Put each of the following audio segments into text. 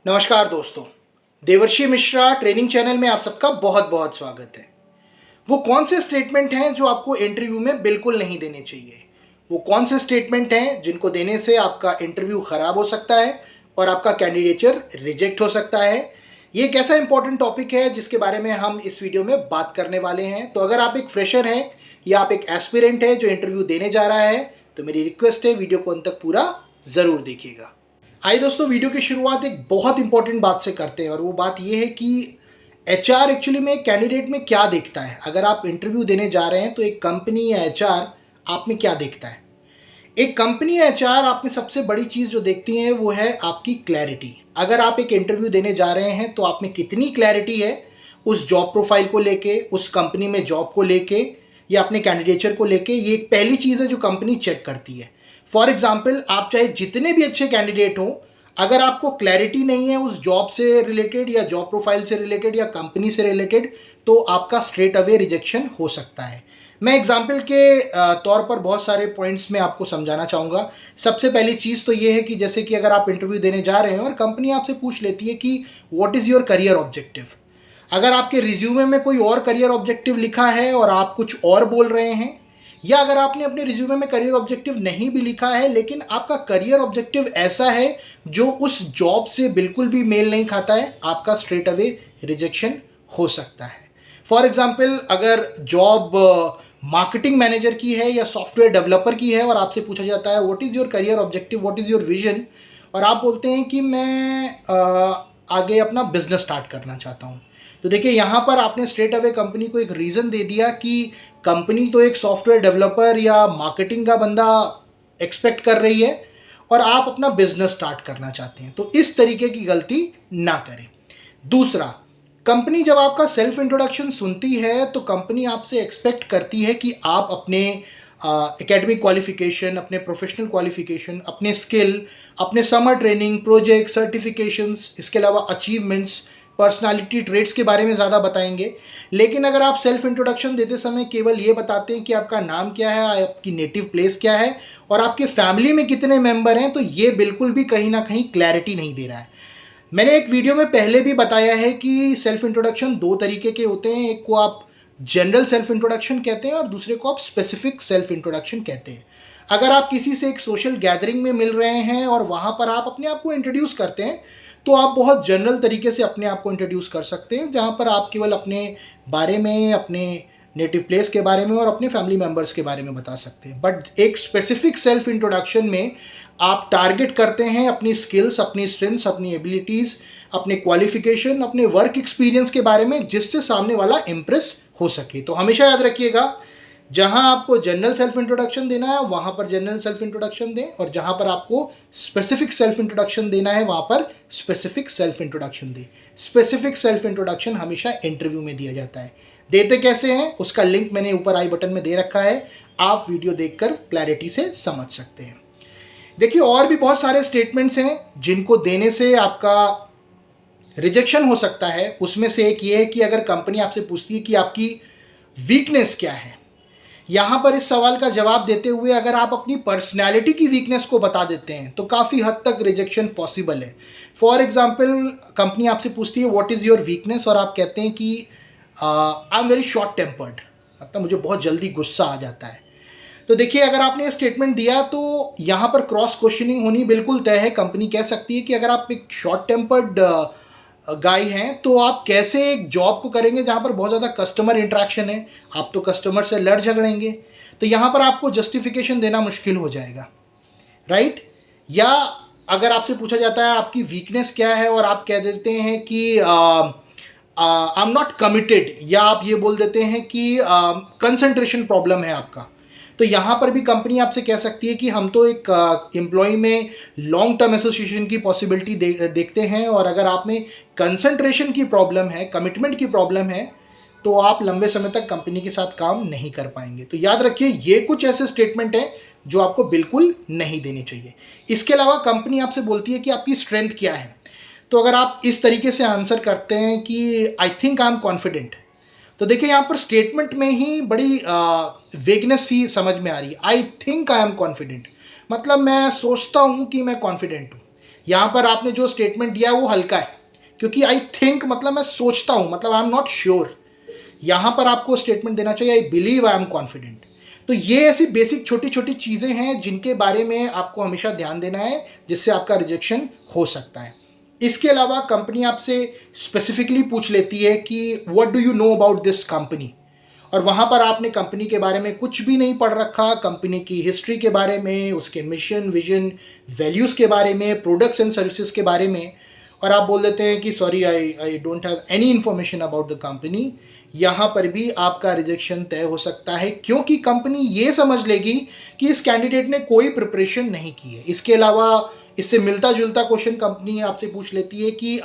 नमस्कार दोस्तों, देवर्षि मिश्रा ट्रेनिंग चैनल में आप सबका बहुत बहुत स्वागत है। वो कौन से स्टेटमेंट हैं जो आपको इंटरव्यू में बिल्कुल नहीं देने चाहिए? वो कौन से स्टेटमेंट हैं जिनको देने से आपका इंटरव्यू ख़राब हो सकता है और आपका कैंडिडेचर रिजेक्ट हो सकता है? ये एक ऐसा इंपॉर्टेंट टॉपिक है जिसके बारे में हम इस वीडियो में बात करने वाले हैं। तो अगर आप एक फ्रेशर हैं या आप एक एस्पिरेंट हैं जो इंटरव्यू देने जा रहा है, तो मेरी रिक्वेस्ट है वीडियो को अंत तक पूरा ज़रूर देखिएगा। आइए दोस्तों, वीडियो की शुरुआत एक बहुत इंपॉर्टेंट बात से करते हैं और वो बात ये है कि एचआर एक्चुअली में एक कैंडिडेट में क्या देखता है। अगर आप इंटरव्यू देने जा रहे हैं तो एक कंपनी या एचआर आप में क्या देखता है? एक कंपनी या एचआर आप में सबसे बड़ी चीज़ जो देखती है वो है आपकी क्लैरिटी। अगर आप एक इंटरव्यू देने जा रहे हैं तो आप में कितनी क्लैरिटी है उस जॉब प्रोफाइल को लेके, उस कंपनी में जॉब को लेके या अपने कैंडिडेचर को लेके, ये एक पहली चीज़ है जो कंपनी चेक करती है। फॉर एग्जाम्पल, आप चाहे जितने भी अच्छे कैंडिडेट हों, अगर आपको क्लैरिटी नहीं है उस जॉब से रिलेटेड या जॉब प्रोफाइल से रिलेटेड या कंपनी से रिलेटेड, तो आपका स्ट्रेट अवे रिजेक्शन हो सकता है। मैं एग्जाम्पल के तौर पर बहुत सारे पॉइंट्स में आपको समझाना चाहूँगा। सबसे पहली चीज़ तो ये है कि जैसे कि अगर आप इंटरव्यू देने जा रहे हैं और कंपनी आपसे पूछ लेती है कि what is your career objective. अगर आपके रिज्यूमे में कोई और करियर ऑब्जेक्टिव लिखा है और आप कुछ और बोल रहे हैं, या अगर आपने अपने रिज्यूमे में करियर ऑब्जेक्टिव नहीं भी लिखा है लेकिन आपका करियर ऑब्जेक्टिव ऐसा है जो उस जॉब से बिल्कुल भी मेल नहीं खाता है, आपका स्ट्रेट अवे रिजेक्शन हो सकता है। फॉर एग्जाम्पल, अगर जॉब मार्केटिंग मैनेजर की है या सॉफ्टवेयर डेवलपर की है और आपसे पूछा जाता है what is your career objective, what is your vision, और आप बोलते हैं कि मैं आगे अपना बिजनेस स्टार्ट करना चाहता हूँ, तो देखिए यहाँ पर आपने स्ट्रेट अवे कंपनी को एक रीज़न दे दिया कि कंपनी तो एक सॉफ्टवेयर डेवलपर या मार्केटिंग का बंदा एक्सपेक्ट कर रही है और आप अपना बिजनेस स्टार्ट करना चाहते हैं। तो इस तरीके की गलती ना करें। दूसरा, कंपनी जब आपका सेल्फ इंट्रोडक्शन सुनती है तो कंपनी आपसे एक्सपेक्ट करती है कि आप अपने एकेडमिक क्वालिफिकेशन, अपने प्रोफेशनल क्वालिफिकेशन, अपने स्किल, अपने समर ट्रेनिंग, प्रोजेक्ट, सर्टिफिकेशंस, इसके अलावा अचीवमेंट्स, पर्सनालिटी ट्रेट्स के बारे में ज़्यादा बताएंगे। लेकिन अगर आप सेल्फ इंट्रोडक्शन देते समय केवल ये बताते हैं कि आपका नाम क्या है, आपकी नेटिव प्लेस क्या है और आपके फैमिली में कितने मेंबर हैं, तो ये बिल्कुल भी कहीं ना कहीं क्लैरिटी नहीं दे रहा है। मैंने एक वीडियो में पहले भी बताया है कि सेल्फ इंट्रोडक्शन दो तरीके के होते हैं। एक को आप जनरल सेल्फ इंट्रोडक्शन कहते हैं और दूसरे को आप स्पेसिफिक सेल्फ इंट्रोडक्शन कहते हैं। अगर आप किसी से एक सोशल गैदरिंग में मिल रहे हैं और वहाँ पर आप अपने आप को इंट्रोड्यूस करते हैं, तो आप बहुत जनरल तरीके से अपने आप को इंट्रोड्यूस कर सकते हैं, जहाँ पर आप केवल अपने बारे में, अपने नेटिव प्लेस के बारे में और अपने फैमिली मेम्बर्स के बारे में बता सकते हैं। बट एक स्पेसिफिक सेल्फ इंट्रोडक्शन में आप टारगेट करते हैं अपनी स्किल्स, अपनी स्ट्रेंथ्स, अपनी एबिलिटीज़, अपने क्वालिफिकेशन, अपने वर्क एक्सपीरियंस के बारे में, जिससे सामने वाला इम्प्रेस हो सके। तो हमेशा याद रखिएगा, जहां आपको जनरल सेल्फ इंट्रोडक्शन देना है वहां पर जनरल सेल्फ इंट्रोडक्शन दें, और जहां पर आपको स्पेसिफिक सेल्फ इंट्रोडक्शन देना है वहां पर स्पेसिफिक सेल्फ इंट्रोडक्शन दें। स्पेसिफिक सेल्फ इंट्रोडक्शन हमेशा इंटरव्यू में दिया जाता है। देते कैसे हैं उसका लिंक मैंने ऊपर आई बटन में दे रखा है, आप वीडियो देखकर क्लैरिटी से समझ सकते हैं। देखिए, और भी बहुत सारे स्टेटमेंट्स हैं जिनको देने से आपका रिजेक्शन हो सकता है। उसमें से एक ये है कि अगर कंपनी आपसे पूछती है कि आपकी वीकनेस क्या है, यहाँ पर इस सवाल का जवाब देते हुए अगर आप अपनी पर्सनैलिटी की वीकनेस को बता देते हैं तो काफ़ी हद तक रिजेक्शन पॉसिबल है। फॉर एग्जाम्पल, कंपनी आपसे पूछती है व्हाट इज़ योर वीकनेस और आप कहते हैं कि I am very short tempered, मतलब मुझे बहुत जल्दी गुस्सा आ जाता है। तो देखिए, अगर आपने ये स्टेटमेंट दिया तो यहाँ पर क्रॉस क्वेश्चनिंग होनी बिल्कुल तय है। कंपनी कह सकती है कि अगर आप एक शॉर्ट टेम्पर्ड गाय हैं तो आप कैसे एक जॉब को करेंगे जहाँ पर बहुत ज़्यादा कस्टमर इंटरेक्शन है, आप तो कस्टमर से लड़ झगड़ेंगे। तो यहाँ पर आपको जस्टिफिकेशन देना मुश्किल हो जाएगा, राइट? या अगर आपसे पूछा जाता है आपकी वीकनेस क्या है और आप कह देते हैं कि आई एम नॉट कमिटेड, या आप ये बोल देते हैं कि कंसंट्रेशन प्रॉब्लम है आपका, तो यहाँ पर भी कंपनी आपसे कह सकती है कि हम तो एक एम्प्लॉय में लॉन्ग टर्म एसोसिएशन की पॉसिबिलिटी देखते हैं, और अगर आप में कंसंट्रेशन की प्रॉब्लम है, कमिटमेंट की प्रॉब्लम है, तो आप लंबे समय तक कंपनी के साथ काम नहीं कर पाएंगे। तो याद रखिए, ये कुछ ऐसे स्टेटमेंट हैं जो आपको बिल्कुल नहीं देने चाहिए। इसके अलावा कंपनी आपसे बोलती है कि आपकी स्ट्रेंथ क्या है, तो अगर आप इस तरीके से आंसर करते हैं कि I think I am confident, तो देखिए यहाँ पर स्टेटमेंट में ही बड़ी वेगनेस सी समझ में आ रही है। I think I am confident मतलब मैं सोचता हूँ कि मैं कॉन्फिडेंट हूँ। यहाँ पर आपने जो स्टेटमेंट दिया है वो हल्का है, क्योंकि आई थिंक मतलब मैं सोचता हूँ, मतलब आई एम नॉट श्योर। यहाँ पर आपको स्टेटमेंट देना चाहिए I believe, I am confident. तो ये ऐसी बेसिक छोटी छोटी चीज़ें हैं जिनके बारे में आपको हमेशा ध्यान देना है, जिससे आपका रिजेक्शन हो सकता है। इसके अलावा कंपनी आपसे स्पेसिफिकली पूछ लेती है कि what do you know about this company, और वहाँ पर आपने कंपनी के बारे में कुछ भी नहीं पढ़ रखा, कंपनी की हिस्ट्री के बारे में, उसके मिशन विजन वैल्यूज़ के बारे में, प्रोडक्ट्स एंड सर्विसेज के बारे में, और आप बोल देते हैं कि sorry I don't have any information about the company. यहाँ पर भी आपका रिजेक्शन तय हो सकता है, क्योंकि कंपनी ये समझ लेगी कि इस कैंडिडेट ने कोई प्रिपरेशन नहीं की है। इसके अलावा इससे मिलता जुलता क्वेश्चन कंपनी आपसे पूछ लेती है कि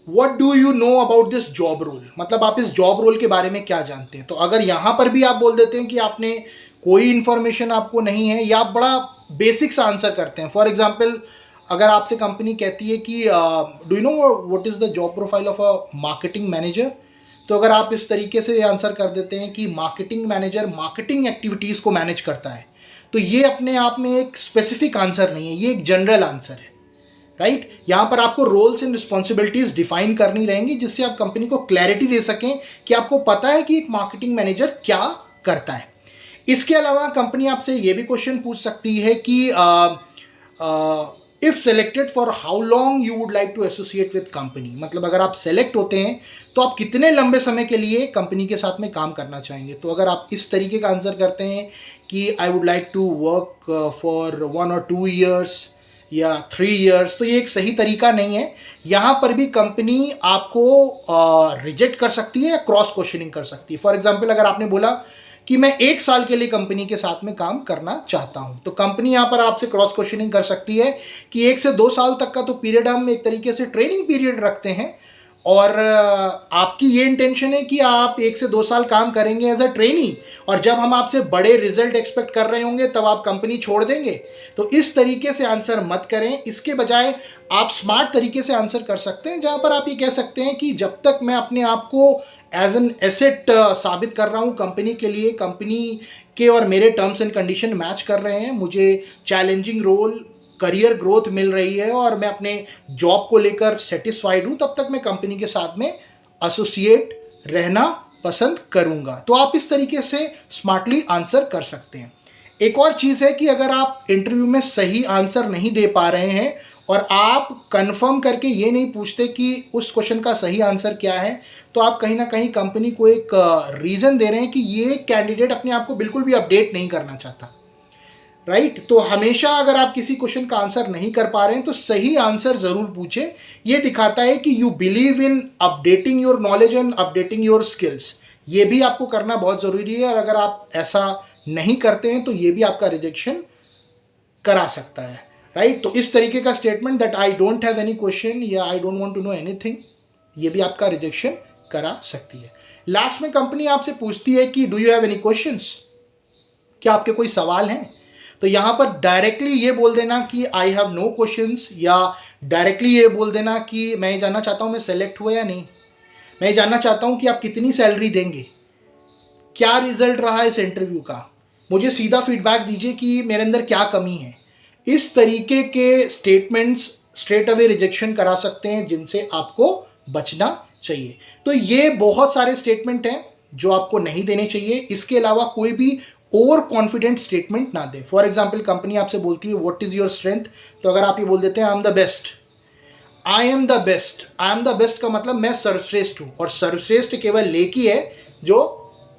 what do you know about this job role, मतलब आप इस जॉब रोल के बारे में क्या जानते हैं। तो अगर यहाँ पर भी आप बोल देते हैं कि आपने कोई इन्फॉर्मेशन आपको नहीं है, या आप बड़ा बेसिक सा आंसर करते हैं, फॉर एग्जाम्पल अगर आपसे कंपनी कहती है कि do you know what is the job profile of a marketing manager, तो अगर आप इस तरीके से आंसर कर देते हैं कि मार्केटिंग मैनेजर मार्केटिंग एक्टिविटीज़ को मैनेज करता है, तो ये अपने आप में एक स्पेसिफिक आंसर नहीं है, ये एक जनरल आंसर है, राइट। यहाँ पर आपको रोल्स एंड रिस्पॉन्सिबिलिटीज़ डिफाइन करनी रहेंगी, जिससे आप कंपनी को क्लैरिटी दे सकें कि आपको पता है कि एक मार्केटिंग मैनेजर क्या करता है। इसके अलावा कंपनी आपसे ये भी क्वेश्चन पूछ सकती है कि if selected for how long you would like to associate with company, मतलब अगर आप सेलेक्ट होते हैं तो आप कितने लंबे समय के लिए कंपनी के साथ में काम करना चाहेंगे। तो अगर आप इस तरीके का आंसर करते हैं कि I would like to work for 1 or 2 years या 3 years, तो ये एक सही तरीका नहीं है। यहाँ पर भी कंपनी आपको रिजेक्ट कर सकती है या क्रॉस क्वेश्चनिंग कर सकती है। फॉर एग्जाम्पल अगर आपने बोला कि मैं 1 साल के लिए कंपनी के साथ में काम करना चाहता हूँ, तो कंपनी यहाँ पर आपसे क्रॉस क्वेश्चनिंग कर सकती है कि 1 से 2 साल तक का तो पीरियड हम एक तरीके से ट्रेनिंग पीरियड रखते हैं, और आपकी ये इंटेंशन है कि आप 1 से 2 साल काम करेंगे एज अ ट्रेनी, और जब हम आपसे बड़े रिजल्ट एक्सपेक्ट कर रहे होंगे तब आप कंपनी छोड़ देंगे। तो इस तरीके से आंसर मत करें, इसके बजाय आप स्मार्ट तरीके से आंसर कर सकते हैं, जहाँ पर आप ये कह सकते हैं कि जब तक मैं अपने आप को एज एन एसेट साबित कर रहा हूँ कंपनी के लिए, कंपनी के और मेरे टर्म्स एंड कंडीशन मैच कर रहे हैं, मुझे चैलेंजिंग रोल, करियर ग्रोथ मिल रही है, और मैं अपने जॉब को लेकर सेटिस्फाइड हूँ, तब तक मैं कंपनी के साथ में एसोसिएट रहना पसंद करूँगा। तो आप इस तरीके से स्मार्टली आंसर कर सकते हैं। एक और चीज़ है कि अगर आप इंटरव्यू में सही आंसर नहीं दे पा रहे हैं और आप कंफर्म करके ये नहीं पूछते कि उस क्वेश्चन का सही आंसर क्या है, तो आप कहीं ना कहीं कंपनी को एक रीज़न दे रहे हैं कि ये कैंडिडेट अपने आप को बिल्कुल भी अपडेट नहीं करना चाहता, राइट। तो हमेशा अगर आप किसी क्वेश्चन का आंसर नहीं कर पा रहे हैं तो सही आंसर ज़रूर पूछें। ये दिखाता है कि you believe in updating your knowledge and updating your skills. ये भी आपको करना बहुत ज़रूरी है, और अगर आप ऐसा नहीं करते हैं तो ये भी आपका रिजेक्शन करा सकता है, राइट। तो इस तरीके का statement that I don't have any question या I don't want to know anything, ये भी आपका रिजेक्शन करा सकती है। लास्ट में कंपनी आपसे पूछती है कि do you have any questions, क्या आपके कोई सवाल हैं। तो यहाँ पर डायरेक्टली ये बोल देना कि आई हैव नो क्वेश्चंस, या डायरेक्टली ये बोल देना कि मैं ये जानना चाहता हूँ मैं सेलेक्ट हुआ या नहीं, मैं ये जानना चाहता हूँ कि आप कितनी सैलरी देंगे, क्या रिजल्ट रहा इस इंटरव्यू का, मुझे सीधा फीडबैक दीजिए कि मेरे अंदर क्या कमी है। इस तरीके के स्टेटमेंट्स स्ट्रेट अवे रिजेक्शन करा सकते हैं, जिनसे आपको बचना चाहिए। तो ये बहुत सारे स्टेटमेंट हैं जो आपको नहीं देने चाहिए। इसके अलावा कोई भी ओवर कॉन्फिडेंट स्टेटमेंट ना दें। फॉर एग्जाम्पल कंपनी आपसे बोलती है व्हाट इज़ योर स्ट्रेंथ, तो अगर आप ये बोल देते हैं I am the best, I am the best, I am the best का मतलब मैं सर्वश्रेष्ठ हूँ, और सर्वश्रेष्ठ केवल एक ही है जो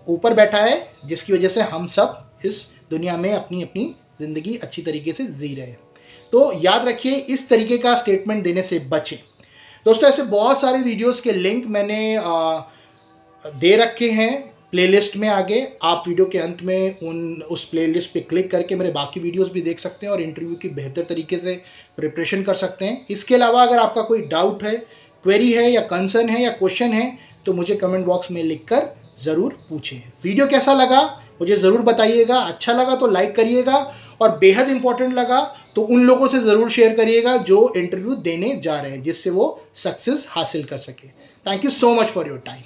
ऊपर बैठा है, जिसकी वजह से हम सब इस दुनिया में अपनी अपनी ज़िंदगी अच्छी तरीके से जी रहे हैं। तो याद रखिए, इस तरीके का स्टेटमेंट देने से बचें। दोस्तों, ऐसे बहुत सारे वीडियोस के लिंक मैंने दे रखे हैं प्लेलिस्ट में। आगे आप वीडियो के अंत में उस प्लेलिस्ट पे क्लिक करके मेरे बाकी वीडियोस भी देख सकते हैं और इंटरव्यू की बेहतर तरीके से प्रिपरेशन कर सकते हैं। इसके अलावा अगर आपका कोई डाउट है, क्वेरी है या कंसर्न है या क्वेश्चन है, तो मुझे कमेंट बॉक्स में लिखकर ज़रूर पूछें। वीडियो कैसा लगा मुझे ज़रूर बताइएगा। अच्छा लगा तो लाइक करिएगा, और बेहद इंपॉर्टेंट लगा तो उन लोगों से ज़रूर शेयर करिएगा जो इंटरव्यू देने जा रहे हैं, जिससे वो सक्सेस हासिल कर सके। Thank you so much for your time.